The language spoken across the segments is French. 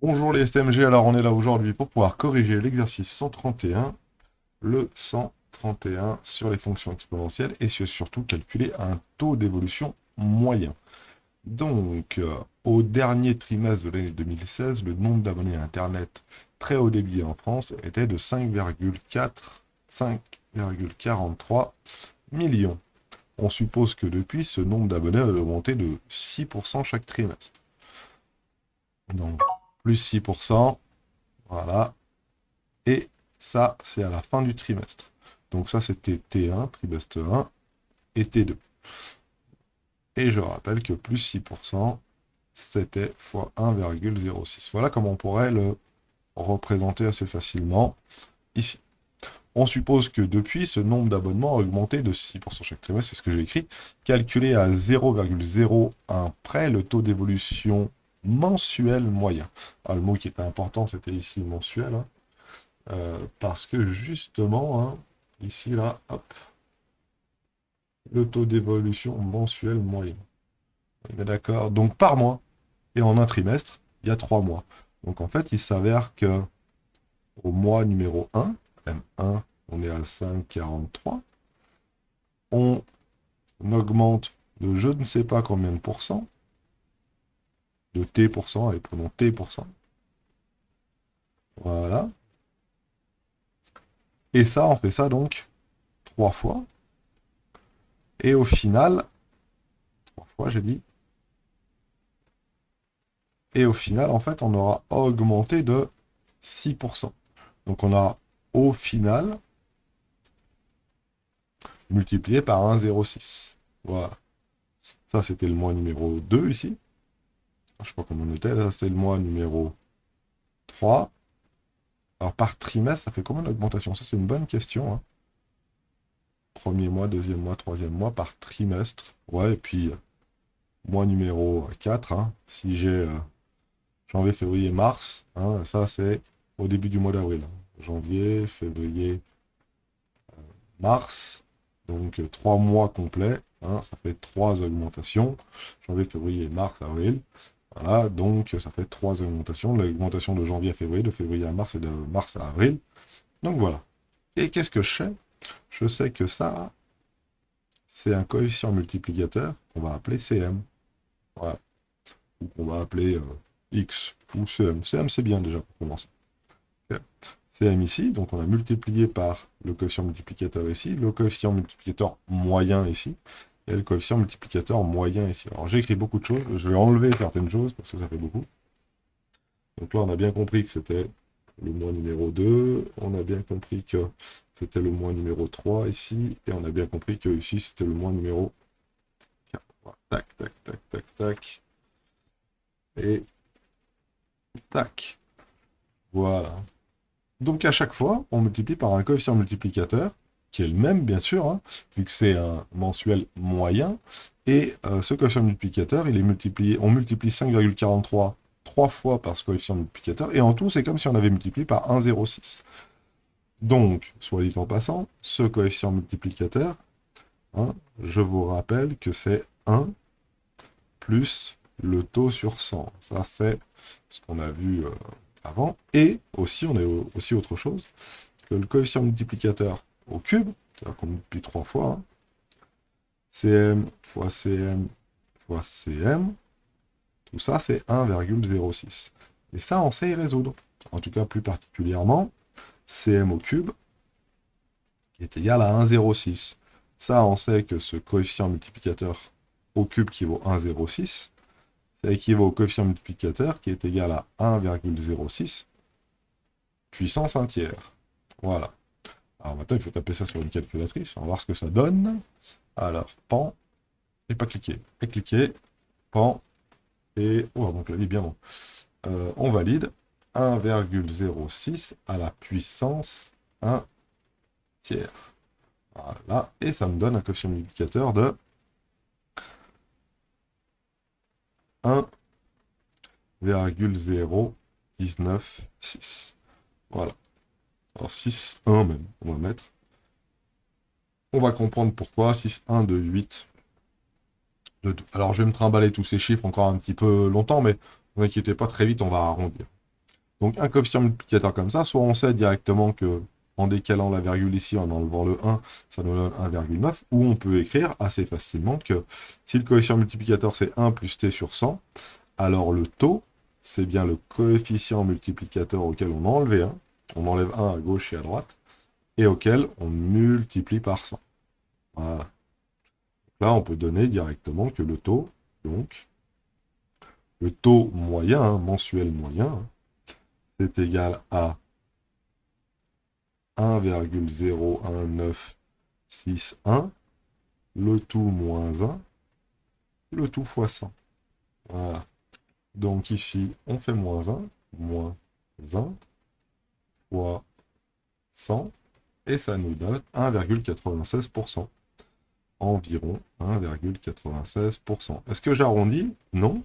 Bonjour les STMG, alors on est là aujourd'hui pour pouvoir corriger l'exercice 131, le 131 sur les fonctions exponentielles et surtout calculer un taux d'évolution moyen. Donc, au dernier trimestre de l'année 2016, le nombre d'abonnés à Internet très haut débit en France était de 5,43 millions. On suppose que depuis, ce nombre d'abonnés a augmenté de 6% chaque trimestre. Donc, plus 6%, voilà. Et ça, c'est à la fin du trimestre. Donc ça, c'était T1, trimestre 1, et T2. Et je rappelle que plus 6%, c'était fois 1,06. Voilà comment on pourrait le représenter assez facilement ici. On suppose que depuis, ce nombre d'abonnements a augmenté de 6% chaque trimestre, c'est ce que j'ai écrit, calculé à 0,01 près le taux d'évolution mensuel moyen. Ah, le mot qui était important, c'était ici mensuel, hein. Parce que justement, hein, ici, là, hop, le taux d'évolution mensuel moyen. On est d'accord? Donc par mois, et en un trimestre, il y a 3 mois. Donc en fait, il s'avère que au mois numéro 1, M1, on est à 5,43, on augmente de je ne sais pas combien de pourcents, de T%, allez, prenons T%. Voilà. Et ça, on fait ça donc 3 fois. Et au final, 3 fois, j'ai dit, et au final, en fait, on aura augmenté de 6%. Donc on a au final multiplié par 1,06. Voilà. Ça, c'était le mois numéro 2 ici. Je ne sais pas comment on était. Là, c'est le mois numéro 3. Alors par trimestre, ça fait combien d'augmentation? Ça, c'est une bonne question, hein. Premier mois, deuxième mois, troisième mois, par trimestre. Ouais, et puis mois numéro 4, hein. Si j'ai janvier, février, mars, hein, ça, c'est au début du mois d'avril, hein. Janvier, février, mars, donc 3 mois complets, hein, ça fait 3 augmentations, janvier, février, mars, avril, voilà, donc ça fait 3 augmentations, l'augmentation de janvier à février, de février à mars et de mars à avril, donc voilà. Et qu'est-ce que je sais? Je sais que ça, c'est un coefficient multiplicateur qu'on va appeler CM, voilà, ou qu'on va appeler X, ou CM. CM, c'est bien déjà pour commencer. Ok. CM ici, donc on a multiplié par le coefficient multiplicateur ici, le coefficient multiplicateur moyen ici, et le coefficient multiplicateur moyen ici. Alors j'ai écrit beaucoup de choses, je vais enlever certaines choses parce que ça fait beaucoup. Donc là on a bien compris que c'était le mois numéro 2, on a bien compris que c'était le mois numéro 3 ici, et on a bien compris que ici c'était le mois numéro 4. Voilà. Tac, tac, tac, tac, tac, et tac. Voilà. Donc à chaque fois, on multiplie par un coefficient multiplicateur, qui est le même bien sûr, hein, vu que c'est un mensuel moyen, et ce coefficient multiplicateur, il est multiplié, on multiplie 5,43 3 fois par ce coefficient multiplicateur, et en tout, c'est comme si on avait multiplié par 1,06. Donc, soit dit en passant, ce coefficient multiplicateur, hein, je vous rappelle que c'est 1 plus le taux sur 100. Ça, c'est ce qu'on a vu avant. Et aussi, on a aussi autre chose, que le coefficient multiplicateur au cube, c'est-à-dire qu'on multiplie 3 fois, hein, Cm fois Cm fois Cm, tout ça, c'est 1,06. Et ça, on sait y résoudre. En tout cas, plus particulièrement, Cm au cube, qui est égal à 1,06. Ça, on sait que ce coefficient multiplicateur au cube qui vaut 1,06, ça équivaut au coefficient multiplicateur qui est égal à 1,06 puissance 1 tiers. Voilà. Alors maintenant, il faut taper ça sur une calculatrice. On va voir ce que ça donne. Alors, pan, et pas cliquer. Et cliquer, pan, et... Oh, donc là, il est bien long. On valide 1,06 à la puissance 1 tiers. Voilà. Et ça me donne un coefficient multiplicateur de 1,0196. Voilà. Alors 6, 1 même, on va mettre. On va comprendre pourquoi. 6, 1, 2, 8. Alors je vais me trimballer tous ces chiffres encore un petit peu longtemps, mais ne vous inquiétez pas, très vite on va arrondir. Donc un coefficient multiplicateur comme ça, soit on sait directement que en décalant la virgule ici, en enlevant le 1, ça nous donne 1,9, ou on peut écrire assez facilement que si le coefficient multiplicateur c'est 1 plus t sur 100, alors le taux, c'est bien le coefficient multiplicateur auquel on a enlevé 1, on enlève 1 à gauche et à droite, et auquel on multiplie par 100. Voilà. Là, on peut donner directement que le taux, donc, le taux moyen, mensuel moyen, c'est égal à 1,01961, le tout moins 1, le tout fois 100. Voilà. Donc ici, on fait moins 1 fois 100, et ça nous donne 1,96%. Environ 1,96%. Est-ce que j'arrondis? Non.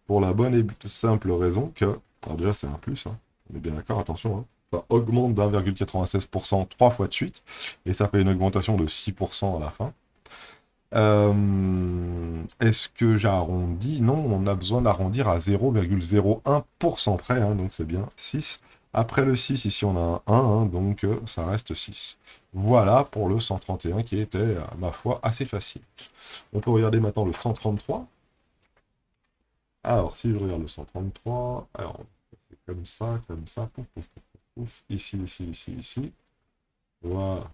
Pour la bonne et simple raison que... Alors déjà, c'est un plus, hein. On est bien d'accord, attention, hein. Ça augmente d'1,96% 3 fois de suite, et ça fait une augmentation de 6% à la fin. Est-ce que j'arrondis? Non, on a besoin d'arrondir à 0,01% près, hein, donc c'est bien 6. Après le 6, ici on a un 1, hein, donc ça reste 6. Voilà pour le 131 qui était, à ma foi, assez facile. On peut regarder maintenant le 133. Alors, si je regarde le 133, alors, c'est comme ça, pouf, pouf, pouf, pouf, ici, ici, ici, ici. Voilà.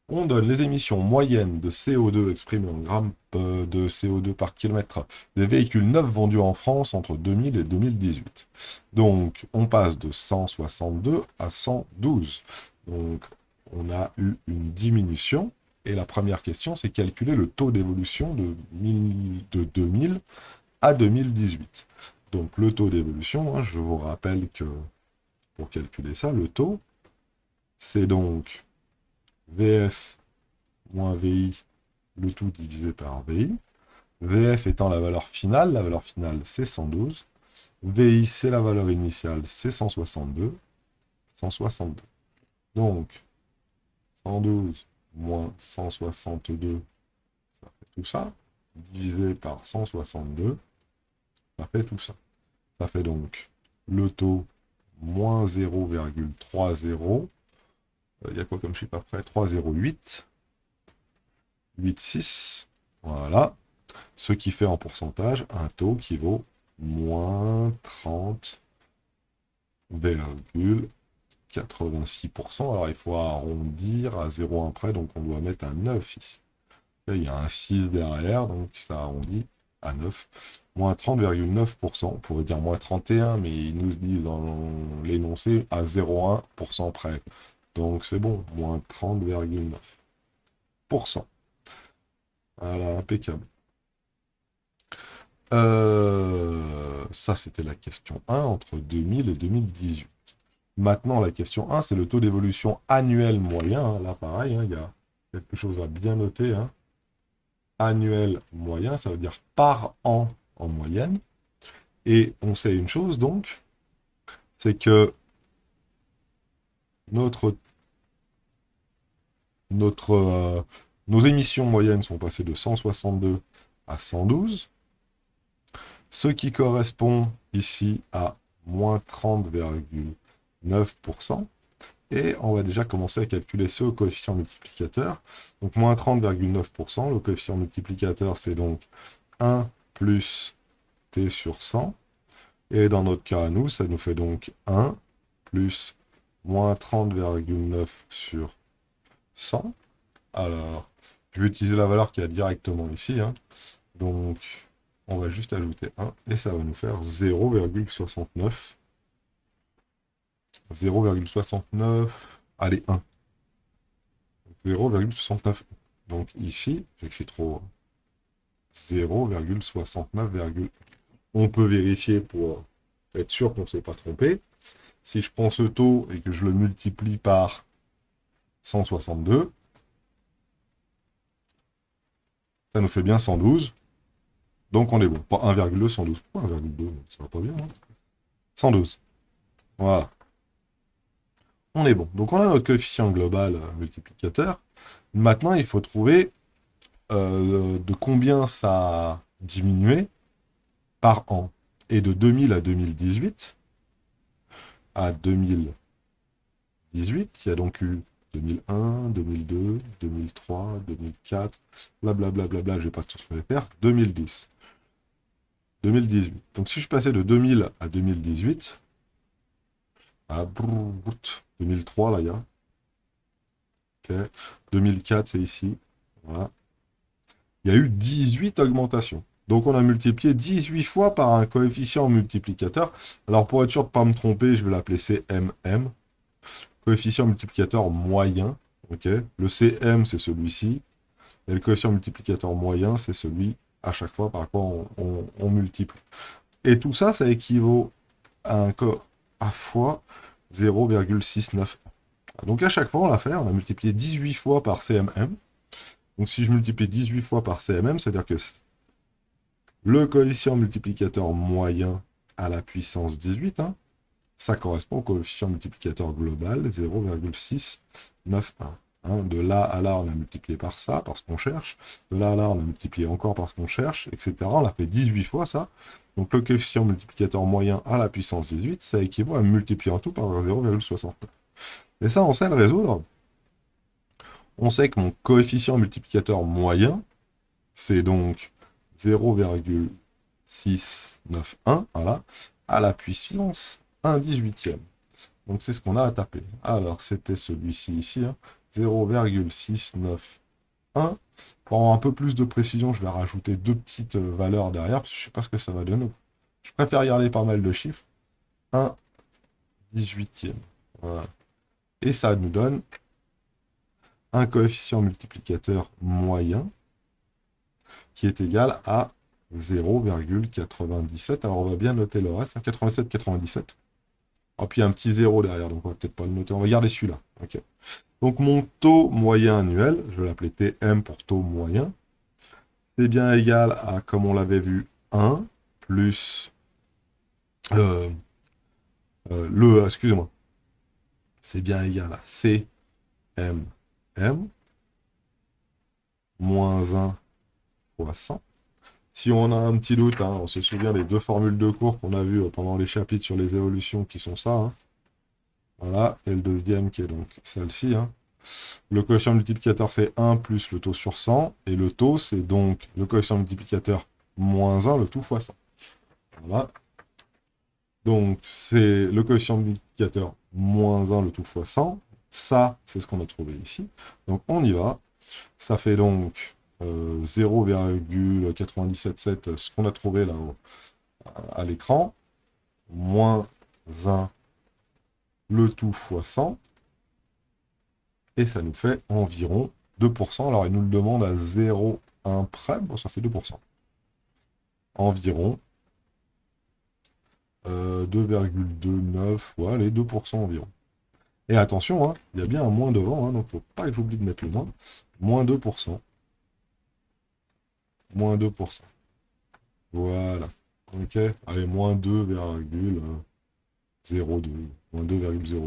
On donne les émissions moyennes de CO2 exprimées en grammes de CO2 par kilomètre des véhicules neufs vendus en France entre 2000 et 2018. Donc, on passe de 162 à 112. Donc, on a eu une diminution. Et la première question, c'est calculer le taux d'évolution de 2000 à 2018. Donc, le taux d'évolution, hein, je vous rappelle que pour calculer ça, le taux, c'est donc VF moins VI, le tout divisé par VI. VF étant la valeur finale c'est 112. VI, c'est la valeur initiale, c'est 162. 162. Donc, 112 moins 162, ça fait tout ça, divisé par 162, ça fait tout ça. Ça fait donc le taux moins 0,30. Il y a quoi comme chiffre après? 3,08. 8,6. Voilà. Ce qui fait en pourcentage un taux qui vaut moins 30,86%. Alors il faut arrondir à 0,1 près, donc on doit mettre un 9 ici. Là, il y a un 6 derrière, donc ça arrondit à 9. Moins 30,9%. On pourrait dire moins 31, mais ils nous disent dans l'énoncé à 0,1% près. Donc c'est bon, moins 30,9%. Voilà, impeccable. Ça, c'était la question 1 entre 2000 et 2018. Maintenant, la question 1, c'est le taux d'évolution annuel moyen, hein. Là, pareil, hein, il y a quelque chose à bien noter, hein. Annuel moyen, ça veut dire par an en moyenne. Et on sait une chose, donc, c'est que notre, nos émissions moyennes sont passées de 162 à 112. Ce qui correspond ici à moins 30,9%. Et on va déjà commencer à calculer ce coefficient multiplicateur. Donc moins 30,9%, le coefficient multiplicateur, c'est donc 1 plus t sur 100. Et dans notre cas à nous, ça nous fait donc 1 plus moins 30,9 sur 100. Alors, je vais utiliser la valeur qu'il y a directement ici, hein. Donc, on va juste ajouter 1, et ça va nous faire 0,69. 0,69, allez, 1. 0,69. Donc ici, j'écris trop. 0,69. On peut vérifier pour être sûr qu'on ne s'est pas trompé. Si je prends ce taux et que je le multiplie par 162, ça nous fait bien 112. Donc on est bon. Pas 1,2, 112. Pourquoi 1,2? Ça va pas bien, hein. 112. Voilà. On est bon. Donc on a notre coefficient global multiplicateur. Maintenant, il faut trouver de combien ça a diminué par an. Et de 2000 à 2018, à 2018, il y a donc eu 2001, 2002, 2003, 2004, blablabla, je vais pas tous me les faire, 2010, 2018. Donc si je passais de 2000 à 2018, à 2003, là, il y a. Ok. 2004, c'est ici. Voilà. Il y a eu 18 augmentations. Donc on a multiplié 18 fois par un coefficient multiplicateur. Alors pour être sûr de ne pas me tromper, je vais l'appeler CMM. Coefficient multiplicateur moyen. Ok. Le CM, c'est celui-ci. Et le coefficient multiplicateur moyen, c'est celui à chaque fois par quoi on multiplie. Et tout ça, ça équivaut à un à fois 0,69. Donc à chaque fois, on l'a fait, on a multiplié 18 fois par CMM. Donc si je multiplie 18 fois par CMM, c'est-à-dire que le coefficient multiplicateur moyen à la puissance 18, hein, ça correspond au coefficient multiplicateur global 0,691. Hein, de là à là, on a multiplié par ça, parce qu'on cherche. De là à là, on a multiplié encore parce qu'on cherche, etc. On l'a fait 18 fois, ça. Donc le coefficient multiplicateur moyen à la puissance 18, ça équivaut à multiplier en tout par 0,69. Et ça, on sait le résoudre. On sait que mon coefficient multiplicateur moyen, c'est donc 0,691, voilà, à la puissance 1/18. Donc c'est ce qu'on a à taper. Alors, c'était celui-ci ici, hein, 0,691. Pour avoir un peu plus de précision, je vais rajouter deux petites valeurs derrière, parce que je ne sais pas ce que ça va donner. Je préfère garder pas mal de chiffres. 1/18. Voilà. Et ça nous donne un coefficient multiplicateur moyen qui est égal à 0,97. Alors on va bien noter le reste, hein, 87, 97. Ah, puis il y a un petit 0 derrière, donc on va peut-être pas le noter. On va garder celui-là. Okay. Donc mon taux moyen annuel, je vais l'appeler TM pour taux moyen, c'est bien égal à, comme on l'avait vu, 1 plus excusez-moi, c'est bien égal à CMM moins 1 fois 100. Si on a un petit doute, hein, on se souvient des deux formules de cours qu'on a vues pendant les chapitres sur les évolutions qui sont ça. Hein. Voilà, et le deuxième qui est donc celle-ci. Hein. Le coefficient multiplicateur, c'est 1 plus le taux sur 100. Et le taux, c'est donc le coefficient multiplicateur moins 1, le tout fois 100. Voilà. Donc, c'est le coefficient multiplicateur moins 1, le tout fois 100. Ça, c'est ce qu'on a trouvé ici. Donc, on y va. Ça fait donc 0,977, ce qu'on a trouvé là à l'écran, moins 1, le tout fois 100, et ça nous fait environ 2%. Alors il nous le demande à 0,1 près, bon ça fait 2%. Environ 2,29, ouais, allez, 2% environ. Et attention, hein, il y a bien un moins devant, hein, donc il ne faut pas que j'oublie de mettre le moins. Moins 2%. Moins 2%. Voilà. Ok. Allez, moins 2,02. Moins 2,02,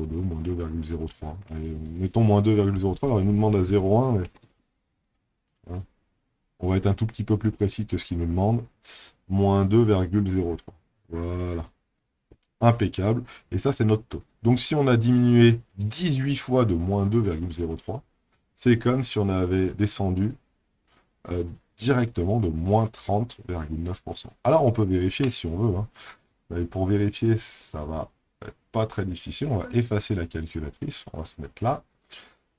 moins 2,03. Allez, mettons moins 2,03. Alors, il nous demande à 0,1, mais... Hein, on va être un tout petit peu plus précis que ce qu'il nous demande. Moins 2,03. Voilà. Impeccable. Et ça, c'est notre taux. Donc, si on a diminué 18 fois de moins 2,03, c'est comme si on avait descendu directement de moins 30,9%. Alors, on peut vérifier si on veut. Hein. Et pour vérifier, ça va être pas très difficile. On va effacer la calculatrice. On va se mettre là.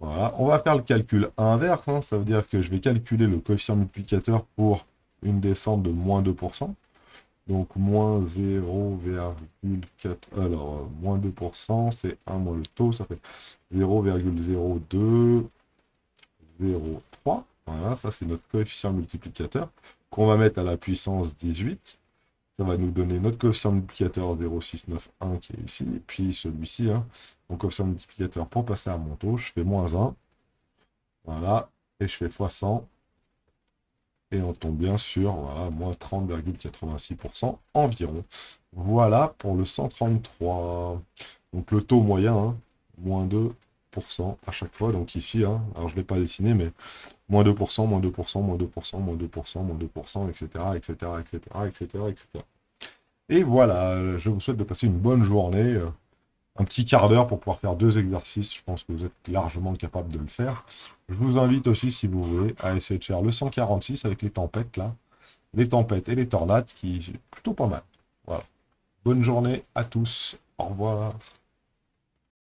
Voilà. On va faire le calcul inverse. Hein. Ça veut dire que je vais calculer le coefficient multiplicateur pour une descente de moins 2%. Donc, moins 0,4... Alors, moins 2%, c'est 1 moins le taux. Ça fait 0,0203. Voilà, ça c'est notre coefficient multiplicateur qu'on va mettre à la puissance 18. Ça va nous donner notre coefficient multiplicateur 0,691 qui est ici. Et puis celui-ci, hein, mon coefficient multiplicateur pour passer à mon taux, je fais moins 1. Voilà, et je fais fois 100. Et on tombe bien sur voilà, moins 30,86% environ. Voilà pour le 133. Donc le taux moyen, hein, moins 2% à chaque fois. Donc ici, hein, alors je ne l'ai pas dessiné, mais moins 2%, moins 2%, moins 2%, moins 2%, moins 2%, etc., etc., etc., etc., etc. Et voilà, je vous souhaite de passer une bonne journée. un petit quart d'heure pour pouvoir faire 2 exercices. Je pense que vous êtes largement capable de le faire. Je vous invite aussi, si vous voulez, à essayer de faire le 146 avec les tempêtes, là. Les tempêtes et les tornades, qui est plutôt pas mal. Voilà. Bonne journée à tous. Au revoir.